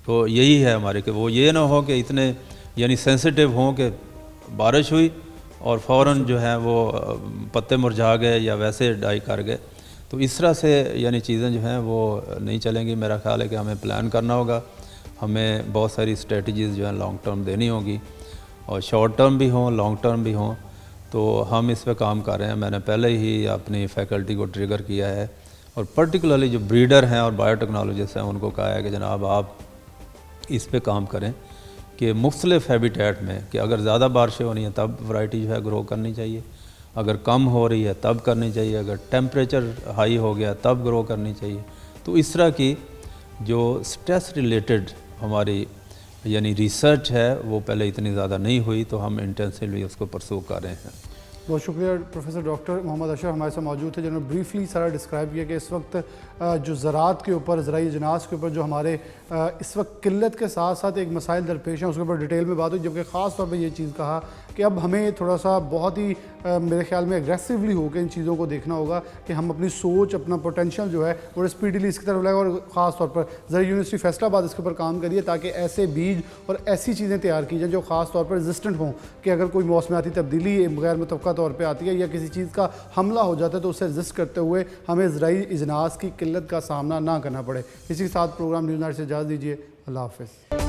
तो यही है हमारे कि वो ये ना हो कि इतने यानी सेंसिटिव हों कि बारिश हुई और फ़ौरन जो है वो पत्ते मुरझा गए या वैसे डाई कर गए। तो इस तरह से यानी चीज़ें जो हैं वो नहीं चलेंगी। मेरा ख्याल है कि हमें प्लान करना होगा, हमें बहुत सारी स्ट्रेटजीज़ जो हैं लॉन्ग टर्म देनी होगी, और शॉर्ट टर्म भी हों, लॉन्ग टर्म भी हों। तो हम इस पे काम कर रहे हैं। मैंने पहले ही अपनी फैकल्टी को ट्रिगर किया है, और पर्टिकुलरली जो ब्रीडर हैं और बायोटेक्नोलॉजिस्ट हैं उनको कहा है कि जनाब आप इस पे काम करें कि मुख्तलिफ हैबिटेट में, कि अगर ज़्यादा बारिशें होनी है तब वैरायटी जो है ग्रो करनी चाहिए, अगर कम हो रही है तब करनी चाहिए, अगर टेम्परेचर हाई हो गया तब ग्रो करनी चाहिए। तो इस तरह की जो स्ट्रेस रिलेटेड हमारी यानी रिसर्च है वो पहले इतनी ज़्यादा नहीं हुई, तो हम इंटेंसिवली उसको परसू कर रहे हैं। बहुत शुक्रिया प्रोफेसर डॉक्टर मोहम्मद अशरफ हमारे साथ मौजूद थे, जिन्होंने ब्रीफली सारा डिस्क्राइब किया कि इस वक्त जो ज़राअत के ऊपर, ज़राई अजनास के ऊपर जो हमारे इस वक्त किल्लत के साथ साथ एक मसाइल दरपेश हैं, उसके ऊपर डिटेल में बात हुई। जबकि ख़ास तौर पर ये चीज़ कहा कि अब हमें थोड़ा सा बहुत ही मेरे ख्याल में एग्रेसिवली होकर इन चीज़ों को देखना होगा कि हम अपनी सोच, अपना पोटेंशियल जो है वो स्पीडली इसकी तरफ लाएगा। और ख़ास तौर पर ज़राई यूनिवर्सिटी फैसलाबाद इसके ऊपर काम करिए ताकि ऐसे बीज और ऐसी चीज़ें तैयार की जाएँ जो ख़ास तौर पर रेजिस्टेंट हों, कि अगर कोई मौसमियाती तब्दीली गैर मुतवक्का तौर पर आती है या किसी चीज़ का हमला हो जाता है तो उससे रजिस्ट करते हुए हमें ज़राई इजनास की किल्लत का सामना ना करना पड़े। इसी के साथ प्रोग्राम न्यूज़ नाइट से इजाज़त दीजिए। अल्लाह हाफ़िज़।